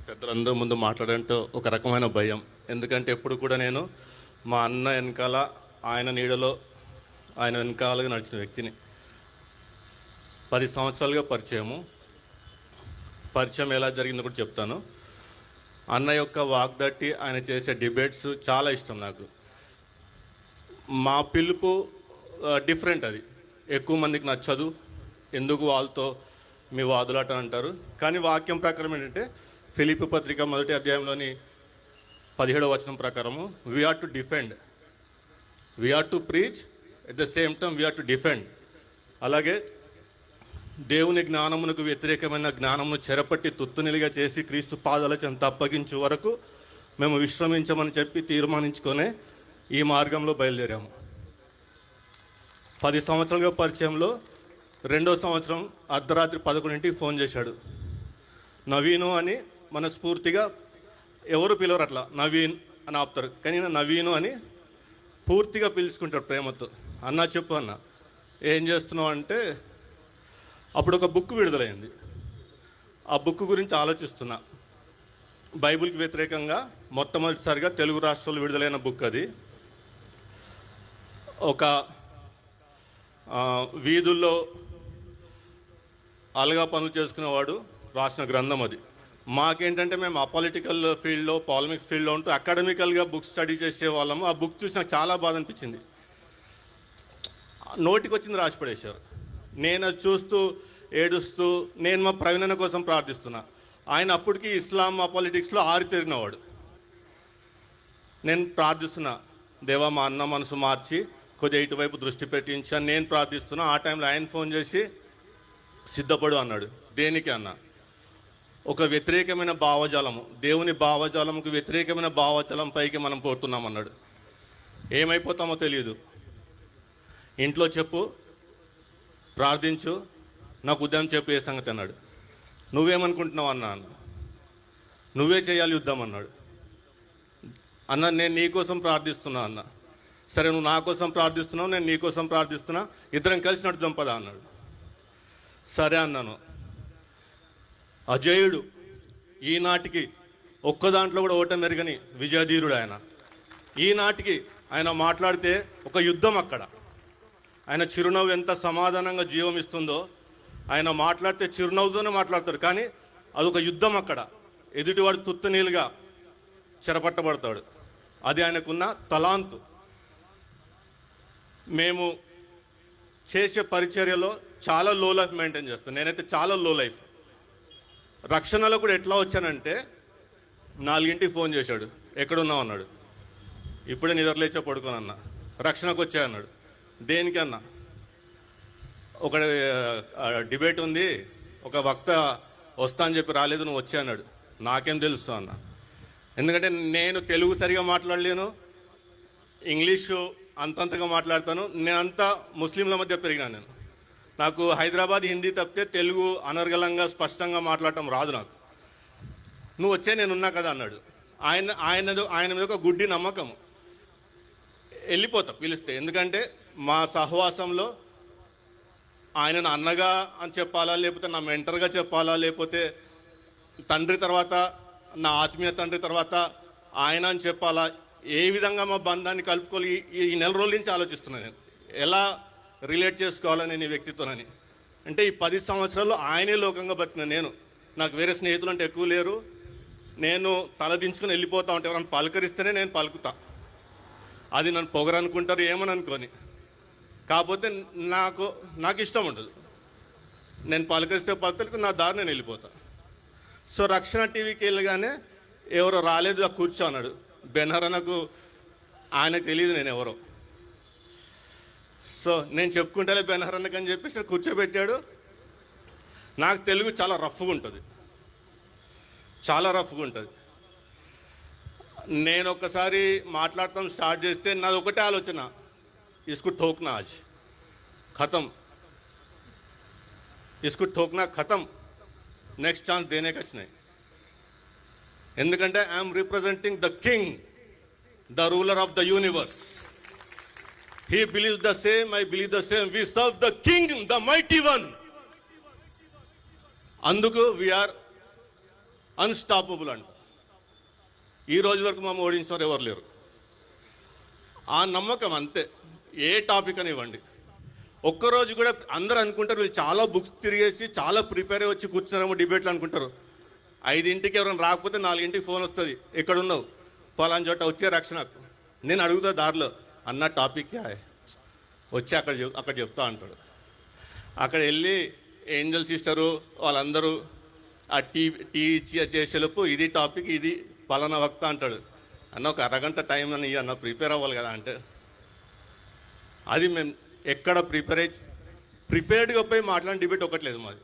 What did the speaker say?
పెద్దలందరూ ముందు మాట్లాడంటే ఒక రకమైన భయం. ఎందుకంటే ఎప్పుడు కూడా నేను మా అన్న వెనకాల, ఆయన నీడలో, ఆయన వెనకాలగా నడిచిన వ్యక్తిని. 10 సంవత్సరాలుగా పరిచయం ఎలా జరిగిందో కూడా చెప్తాను. అన్న యొక్క వాగ్దట్టి, ఆయన చేసే డిబేట్స్ చాలా ఇష్టం నాకు. మా పిలుపు డిఫరెంట్, అది ఎక్కువ మందికి నచ్చదు. ఎందుకు వాళ్ళతో మీ వాదులాట అంటారు. కానీ వాక్యం ప్రకారం ఏంటంటే ఫిలిప్పీ పత్రిక 1వ అధ్యాయంలోని 17వ వచనం ప్రకారము we are to defend, we are to preach, at the same time we are to defend. అలాగే దేవుని జ్ఞానమునకు వ్యతిరేకమైన జ్ఞానమును చెరపట్టి తుత్తునిలిగా చేసి క్రీస్తు పాదాల చెంత అప్పగించే వరకు మేము విశ్రమించమని చెప్పి తీర్మానించుకొనే ఈ మార్గంలో బయలుదేరాము. 10 సంవత్సరాలుగా పరిచయంలో 2వ సంవత్సరం అర్ధరాత్రి 11ంటికి ఫోన్ చేశాడు. నవీను అని మనస్ఫూర్తిగా ఎవరు పిలవరు, అట్లా నవీన్ అని ఆపుతారు, కానీ నవీను అని పూర్తిగా పిలుచుకుంటాడు ప్రేమతో. అన్న చెప్పు అన్న, ఏం చేస్తున్నావు అంటే, అప్పుడు ఒక బుక్ విడుదలైంది. ఆ బుక్ గురించి ఆలోచిస్తున్నా. బైబిల్కి వ్యతిరేకంగా మొట్టమొదటిసారిగా తెలుగు రాష్ట్రాల్లో విడుదలైన బుక్ అది. ఒక వీధుల్లో అలగా పనులు చేసుకునేవాడు రాసిన గ్రంథం అది. మాకేంటంటే మేము అపాలిటికల్ ఫీల్డ్లో, పాలిటిక్స్ ఫీల్డ్లో ఉంటూ అకాడమికల్గా బుక్స్ స్టడీ చేసే వాళ్ళము. ఆ బుక్ చూసి నాకు చాలా బాధ అనిపించింది. నోటికి వచ్చింది రాసి పడేశారు. నేను అది చూస్తూ ఏడుస్తూ నేను మా ప్రవీణ కోసం ప్రార్థిస్తున్నా. ఆయన అప్పటికి ఇస్లాం అపాలిటిక్స్లో ఆరితేరినవాడు. నేను ప్రార్థిస్తున్నా, దేవా మా అన్న మనసు మార్చి కొద్దిగా ఇటువైపు దృష్టి పెట్టించాను. నేను ప్రార్థిస్తున్నా. ఆ టైంలో ఆయన ఫోన్ చేసి సిద్ధపడు అన్నాడు. దేనికి అన్న? ఒక వ్యతిరేకమైన భావజాలము, దేవుని భావజాలముకు వ్యతిరేకమైన భావజాలం పైకి మనం పోతున్నాం అన్నాడు. ఏమైపోతామో తెలియదు. ఇంట్లో చెప్పు, ప్రార్థించు, నాకు ఉదయం చెప్పు ఏ సంగతి అన్నాడు. నువ్వేమనుకుంటున్నావు అన్న? నువ్వే చేయాలి యుద్ధం అన్నాడు. అన్న నేను నీకోసం ప్రార్థిస్తున్నా అన్న. సరే నువ్వు నా కోసం ప్రార్థిస్తున్నావు, నేను నీకోసం ప్రార్థిస్తున్నా, ఇద్దరం కలిసి నడుద్దాం పదా అన్నాడు. సరే అన్నాను. అజేయుడు, ఈనాటికి ఒక్క దాంట్లో కూడా ఓటమి ఎరగని విజయధీరుడు ఆయన. ఈనాటికి ఆయన మాట్లాడితే ఒక యుద్ధం అక్కడ. ఆయన చిరునవ్వు ఎంత సమాధానంగా జీవం ఇస్తుందో, ఆయన మాట్లాడితే చిరునవ్వుతోనే మాట్లాడతాడు, కానీ అదొక యుద్ధం అక్కడ. ఎదుటివాడు తుత్తనీలుగా చెరపట్టబడతాడు. అది ఆయనకున్న తలాంతు. మేము చేసే పరిచర్యలో చాలా లో లైఫ్ మెయింటైన్ చేస్తాను. నేనైతే చాలా లో లైఫ్. రక్షణలో కూడా ఎట్లా వచ్చానంటే, 4ంటికి ఫోన్ చేశాడు, ఎక్కడున్నావు అన్నాడు. ఇప్పుడే నిద్రలేచా పడుకోను అన్న. రక్షణకు వచ్చా అన్నాడు. దేనికి అన్న? ఒక డిబేట్ ఉంది, ఒక వక్త వస్తా అని చెప్పి రాలేదు, నువ్వు వచ్చా అన్నాడు. నాకేం తెలుసు అన్న, ఎందుకంటే నేను తెలుగు సరిగా మాట్లాడలేను, ఇంగ్లీషు అంతంతగా మాట్లాడతాను. నేనంతా ముస్లింల మధ్య పెరిగినాను. నాకు హైదరాబాద్ హిందీ తప్పితే తెలుగు అనర్గళంగా స్పష్టంగా మాట్లాడటం రాదు నాకు. నువ్వు వచ్చే నేనున్నా కదా అన్నాడు. ఆయన మీద ఒక గుడ్డి నమ్మకం. వెళ్ళిపోతా పిలిస్తే, ఎందుకంటే మా సహవాసంలో ఆయనను అన్నగా అని చెప్పాలా, లేకపోతే నా మెంటర్గా చెప్పాలా, లేకపోతే తండ్రి తర్వాత, నా ఆత్మీయ తండ్రి తర్వాత ఆయన అని చెప్పాలా, ఏ విధంగా మా బంధాన్ని కలుపుకోవాలి, ఈ నెల రోజుల నుంచి ఆలోచిస్తున్నాను నేను ఎలా రిలేట్ చేసుకోవాలని నేను ఈ వ్యక్తితోనని. అంటే ఈ 10 సంవత్సరాల్లో ఆయనే లోకంగా బతికిన నేను. నాకు వేరే స్నేహితులు అంటే ఎక్కువ లేరు. నేను తలదించుకుని వెళ్ళిపోతా ఉంటే ఎవరైనా పలకరిస్తేనే నేను పలుకుతా. అది నన్ను పొగరనుకుంటారు ఏమని అనుకొని. కాకపోతే నాకు ఇష్టం ఉండదు. నేను పలకరిస్తే పలకరికి నా దారి నేను వెళ్ళిపోతా. సో రక్షణ టీవీకి వెళ్ళగానే ఎవరో రాలేదు, కూర్చో అన్నాడు. బెనహరనకు ఆయనకు తెలియదు నేను ఎవరో. సో నేను చెప్పుకుంటాలే బెనహరన్నకు అని చెప్పేసి నేను కూర్చోబెట్టాడు. నాకు తెలుగు చాలా రఫ్గా ఉంటుంది, చాలా రఫ్గా ఉంటుంది. నేను ఒక్కసారి మాట్లాడటం స్టార్ట్ చేస్తే నాది ఒకటే ఆలోచన, इसको ठोकना आज खत्म, इसको ठोकना खत्म, నెక్స్ట్ ఛాన్స్ దేనే కచ్చినాయి. ఎందుకంటే I'm representing the king, the ruler of the universe. He believes the same, I believe the same. We serve the King, the mighty one. అందుకు we are అన్స్టాపబుల్ అంట. ఈ రోజు వరకు మా ఓడించిన ఎవరు లేరు. ఆ నమ్మకం అంతే. ఏ టాపిక్ అని ఇవ్వండి, ఒక్కరోజు కూడా అందరూ అనుకుంటారు వీళ్ళు చాలా బుక్స్ తిరిగేసి చాలా ప్రిపేర్ అయ్యి వచ్చి కూర్చున్నారేమో డిబేట్లు అనుకుంటారు. 5ంటికి ఎవరైనా రాకపోతే 4ంటికి ఫోన్ వస్తుంది, ఎక్కడున్నావు, పలానా చోట వచ్చే రక్షణకు. నేను అడుగుతా దారిలో, అన్న టాపిక్ వచ్చి అక్కడ చెప్తా అంటాడు. అక్కడ వెళ్ళి ఏంజల్ సిస్టరు వాళ్ళందరూ ఆ టీ ఇచ్చి చేసేలోపు ఇది టాపిక్, ఇది పలానా వక్త అంటాడు. అన్న ఒక అరగంట టైం అని అన్న ప్రిపేర్ అవ్వాలి కదా అంటే, అది మేము ఎక్కడ ప్రిపేర్డ్గా పోయి మాట్లాడిన డిబేట్ ఒకట్లేదు మాది.